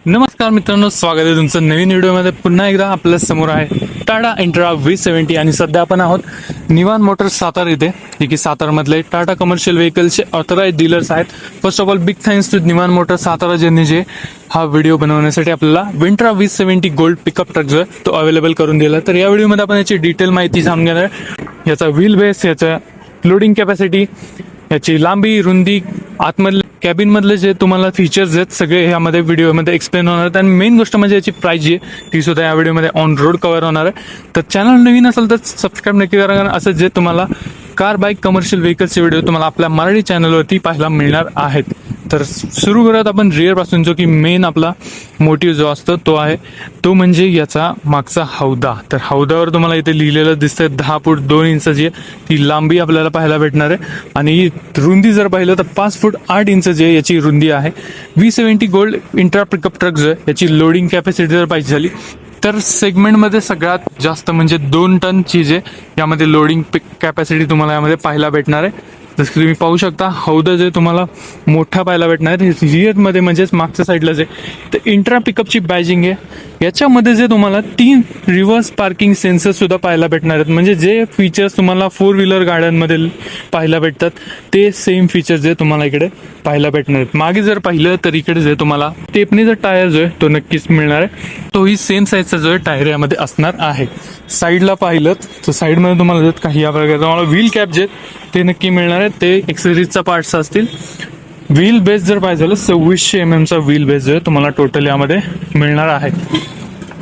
नमस्कार मित्रांनो, स्वागत आहे तुमचं नवीन व्हिडिओमध्ये. पुन्हा एकदा आपल्या समोर आहे टाटा इंट्रा V70 आणि सध्या आपण आहोत निवान मोटर्स सातारा इथे, जे की सातारामधले टाटा कमर्शियल व्हेकल्सचे ऑथराइज डीलर्स आहेत. First of all big thanks to Nivan Motors Satara, ज्यांनी जे हा व्हिडिओ बनवण्यासाठी आपल्याला विंट्रा V70 गोल्ड पिकअप ट्रक जो आहे तो अवेलेबल करून दिला. तर या व्हिडिओमध्ये आपण याची डिटेल माहिती जाणून घेणार आहे. याचा व्हील बेस, याचा लोडिंग कॅपॅसिटी, याची लांबी, रुंदी, आतमधले कॅबिन मधले जे तुम्हाला फीचर्स आहेत सगळे यामध्ये व्हिडिओमध्ये एक्सप्लेन होणार आहेत. आणि मेन गोष्ट म्हणजे याची प्राइस जी आहे ती सुद्धा या व्हिडिओमध्ये ऑन रोड कव्हर होणार आहे. तर चॅनल नवीन असेल तर सबस्क्राईब नक्की करा, कारण असं जे तुम्हाला कार बाईक कमर्शियल व्हेकल्सचे व्हिडिओ तुम्हाला आपल्या मराठी चॅनलवरती पाहायला मिळणार आहेत. तर सुरू करत आपण रिअर पासून, जो की मेन आपला मोटिव्ह जो असतो तो आहे तो म्हणजे याचा मागचा हौदा. तर हौदावर तुम्हाला इथे लिहिलेलं दिसतंय 10 फूट 2 इंचाची ती लांबी आपल्याला पाहायला भेटणार आहे. आणि रुंदी जर पाहिलं तर 5 फूट 8 इंच जे याची रुंदी आहे. V70 gold intra pickup truck जो आहे याची लोडिंग कॅपॅसिटी जर पाहिजे झाली तर सेगमेंटमध्ये सगळ्यात जास्त म्हणजे 2 टनची जे यामध्ये लोडिंग कॅपॅसिटी तुम्हाला यामध्ये पाहायला भेटणार आहे. जसं तुम्ही पाहू शकता, हौदा जे तुम्हाला मोठा पाहायला भेटणार आहे रिअरमध्ये, म्हणजेच मागच्या साईडला जे तर इंट्रा पिकअपची बॅजिंग आहे. याच्यामध्ये जे तुम्हाला 3 रिव्हर्स पार्किंग सेन्सर सुद्धा पाहायला भेटणार आहेत. म्हणजे जे फीचर्स तुम्हाला 4 व्हीलर गाड्यांमध्ये पाहायला भेटतात ते सेम फीचर्स जे तुम्हाला इकडे पाहायला भेटणार आहेत. मागे जर पाहिलं तर इकडे जे तुम्हाला टेपनीचा टायर जो आहे तो नक्कीच मिळणार आहे. तोही सेम साईजचा जो आहे टायर यामध्ये असणार आहे. साईडला पाहिलं तर साईडमध्ये तुम्हाला काही या प्रकारे तुम्हाला व्हील कॅप जे ते नक्की मिळणार आहे. ते एक्सेसरीजचा पार्ट्स असतील. व्हील बेस जर पाहिजे झालं 2600 mm चा व्हील बेस जो आहे तुम्हाला टोटल यामध्ये मिळणार आहे.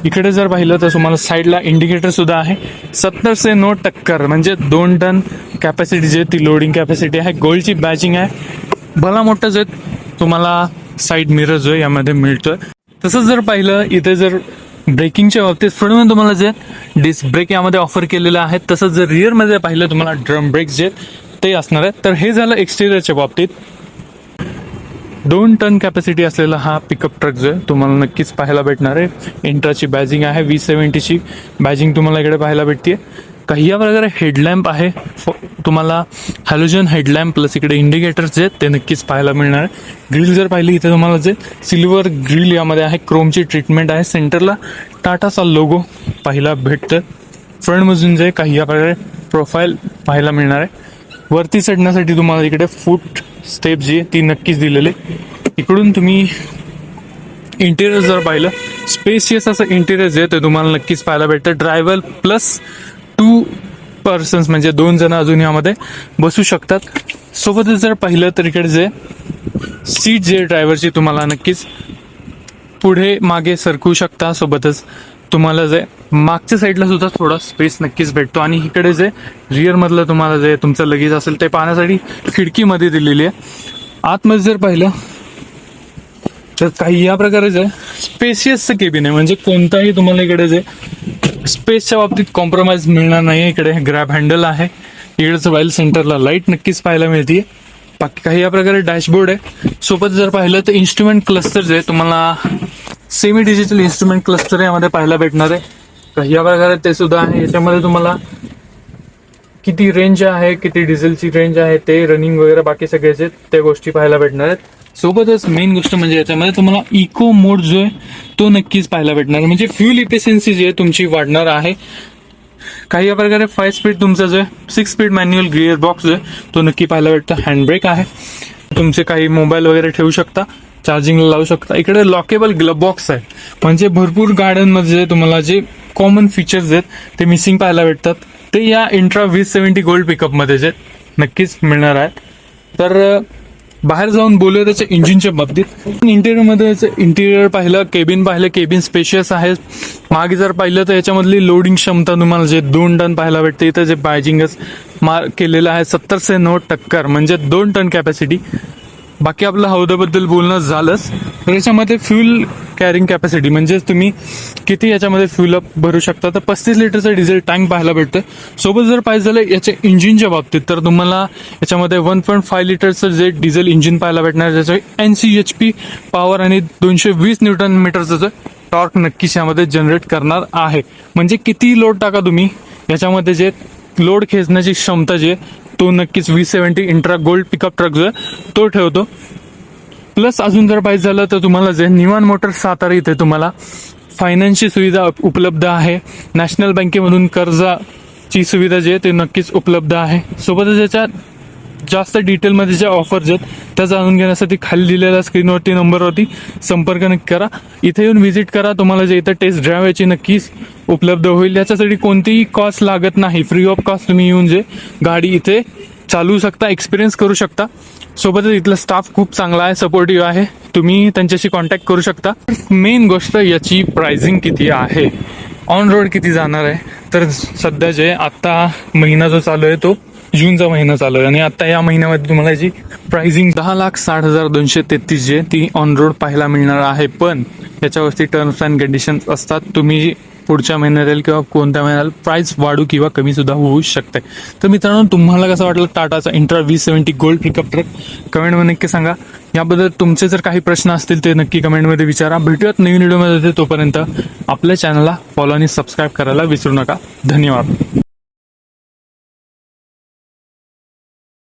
इकडे जर पाहिलं तर तुम्हाला साईडला इंडिकेटर सुद्धा आहे. 70 से 9 टक्कर म्हणजे 2 टन कॅपॅसिटी जे ती लोडिंग कॅपॅसिटी आहे. गोल्डची बॅचिंग आहे. भला मोठं जे तुम्हाला साईड मिरर जो आहे यामध्ये मिळतोय. तसंच जर पाहिलं इथे जर ब्रेकिंगच्या बाबतीत फ्रंटमध्ये तुम्हाला जे डिस्क ब्रेक यामध्ये ऑफर केलेलं आहे. तसंच जर रिअरमध्ये पाहिलं तुम्हाला ड्रम ब्रेक जे ते असणार आहेत. तर हे झालं एक्सटेरियरच्या बाबतीत. 2 टन कॅपॅसिटी असलेला हा पिकअप ट्रक जो आहे तुम्हाला नक्कीच पाहायला भेटणार आहे. इंट्राची बॅजिंग आहे. V70ची बॅजिंग तुम्हाला इकडे पाहायला भेटते. काही या प्रकारे हेडलॅम्प आहे. तुम्हाला हॅलोजन हेडलॅम्प प्लस इकडे इंडिकेटर्स जे ते नक्कीच पाहायला मिळणार आहे. ग्रिल जर पाहिली इथे तुम्हाला जे सिल्वर ग्रिल यामध्ये आहे. क्रोमची ट्रीटमेंट आहे. सेंटरला टाटाचा लोगो पाहायला भेटतं. फ्रंटमधून जे काही या प्रकारे प्रोफाईल पाहायला मिळणार आहे. वरती चढण्यासाठी तुम्हाला इकडे फूट स्टेप जी आहे ती नक्कीच दिलेली. इकडून तुम्ही इंटेरियर जर पाहिलं स्पेसियस असं इंटेरियर जे ते तुम्हाला नक्कीच पाहायला भेटतं. ड्रायव्हर प्लस 2 पर्सन्स म्हणजे 2 जण अजून यामध्ये बसू शकतात. सोबतच जर पाहिलं तर इकडे जे सीट जे ड्रायव्हरची तुम्हाला नक्कीच पुढे मागे सरकू शकता. सोबतच तुम्हाला जे मागच्या साईडला सुद्धा थोडा स्पेस नक्कीच भेटतो. आणि इकडे जे रिअर मधलं तुम्हाला जे तुमचं लगेज असेल ते पाहण्यासाठी खिडकीमध्ये दिलेली आहे. आतमध्ये जर पाहिलं तर काही या प्रकारे जे स्पेशियसचं केबिन आहे. म्हणजे कोणताही तुम्हाला इकडे जे स्पेसच्या बाबतीत कॉम्प्रोमाइज मिळणार नाही. इकडे ग्रॅब हँडल आहे. इकडेच व्हाईल सेंटरला लाईट नक्कीच पाहायला मिळते. बाकी काही या प्रकारे डॅशबोर्ड आहे. सोबत जर पाहिलं तर इन्स्ट्रुमेंट क्लस्टर जे तुम्हाला सेमी डिजिटल इन्स्ट्रुमेंट क्लस्टर यामध्ये पाहायला भेटणार आहे. काही या प्रकारे ते सुद्धा आहे. याच्यामध्ये तुम्हाला किती रेंज आहे, किती डिझेलची रेंज आहे, ते रनिंग वगैरे बाकी सगळ्याचे त्या गोष्टी पाहायला भेटणार आहेत. सोबतच मेन गोष्ट म्हणजे याच्यामध्ये तुम्हाला इको मोड जो आहे तो नक्कीच पाहायला भेटणार आहे. म्हणजे फ्युल इफिशियन्सी जी आहे तुमची वाढणार आहे. काही या प्रकारे 5 स्पीड तुमचा जो आहे 6 स्पीड मॅन्युअल गिअर बॉक्स जो आहे तो नक्की पाहायला भेटतो. हँडब्रेक आहे. तुमचे काही मोबाईल वगैरे ठेवू शकता, चार्जिंगला लावू शकता. इकडे लॉकेबल ग्लब बॉक्स आहे. म्हणजे भरपूर गाड्यांमध्ये तुम्हाला जे कॉमन फीचर्स आहेत ते मिसिंग पाहायला भेटतात ते या इंट्रा V70 गोल्ड पिकअपमध्ये जे नक्कीच मिळणार आहेत. तर बाहेर जाऊन बोलूया त्याच्या इंजिनच्या बाबतीत. इंटेरियरमध्ये याचं इंटेरियर पाहिलं, केबिन पाहिलं, केबिन स्पेशियस आहे. मागे जर पाहिलं तर याच्यामधली लोडिंग क्षमता तुम्हाला जे 2 टन पाहायला भेटते. इथं जे बॅजिंगच केलेलं आहे 70 से 9 टक्कर म्हणजे 2 टन कॅपॅसिटी. बाकी आपलं हौदाबद्दल बोलणं झालंच. तर याच्यामध्ये फ्यूल कॅरिंग कॅपॅसिटी म्हणजेच तुम्ही किती याच्यामध्ये फ्यूल अप भरू शकता तर 35 लिटरचा डिझेल टँक पाहायला भेटतं. सोबत जर पाहिजे झालं याच्या इंजिनच्या बाबतीत तर तुम्हाला याच्यामध्ये 1.5 लिटरचं जे डिझेल इंजिन पाहायला भेटणार. ज्याचं 80 HP पॉवर आणि 220 न्यूटन मीटरचं जे टॉर्क नक्कीच यामध्ये जनरेट करणार आहे. म्हणजे किती लोड टाका तुम्ही याच्यामध्ये जे लोड खेचण्याची क्षमता जी आहे तो नक्कीच V70 intra gold pickup truck जो आहे तो ठेवतो. प्लस अजून जर पाहिजे झालं तर तुम्हाला जे निवान मोटर्स सातारा इथे तुम्हाला फायनान्सची सुविधा उपलब्ध आहे. नॅशनल बँकेमधून कर्जाची सुविधा जी आहे ते नक्कीच उपलब्ध आहे. सोबतच याच्या जास्त डिटेलमध्ये ज्या ऑफर्स आहेत त्या जाणून घेण्यासाठी खाली दिलेल्या स्क्रीनवरती नंबरवरती संपर्क नक्की करा. इथे येऊन व्हिजिट करा. तुम्हाला जे इथं टेस्ट ड्राईव्ह याची नक्कीच उपलब्ध होईल. याच्यासाठी कोणतीही कॉस्ट लागत नाही. फ्री ऑफ कॉस्ट तुम्ही येऊन जे गाडी इथे चालवू शकता, एक्सपिरियन्स करू शकता. सोबतच इथला स्टाफ खूप चांगला आहे, सपोर्टिव्ह आहे. तुम्ही त्यांच्याशी कॉन्टॅक्ट करू शकता. मेन गोष्ट याची प्राइसिंग किती आहे, ऑन रोड किती जाणार आहे. तर सध्या जे आत्ता महिना जो चालू आहे तो जूनचा महिना चालू आहे आणि आता या महिन्यामध्ये तुम्हाला याची प्राइसिंग 10,60,233 जे ती ऑन रोड पाहायला मिळणार आहे. पण याच्यावरती टर्म्स अँड कंडिशन्स असतात. तुम्ही पुढच्या महिन्यात येईल किंवा कोणत्या महिन्याला प्राइस वाढू किंवा कमी सुद्धा होऊ शकते. तर मित्रांनो, तुम्हाला कसं वाटलं टाटाचा Intra V70 Gold pickup truck कमेंटमध्ये नक्की सांगा. याबद्दल तुमचे जर काही प्रश्न असतील ते नक्की कमेंटमध्ये विचारा. भेटूयात नवीन व्हिडिओमध्ये. तोपर्यंत आपल्या चॅनलला फॉलो आणि सबस्क्राईब करायला विसरू नका. धन्यवाद.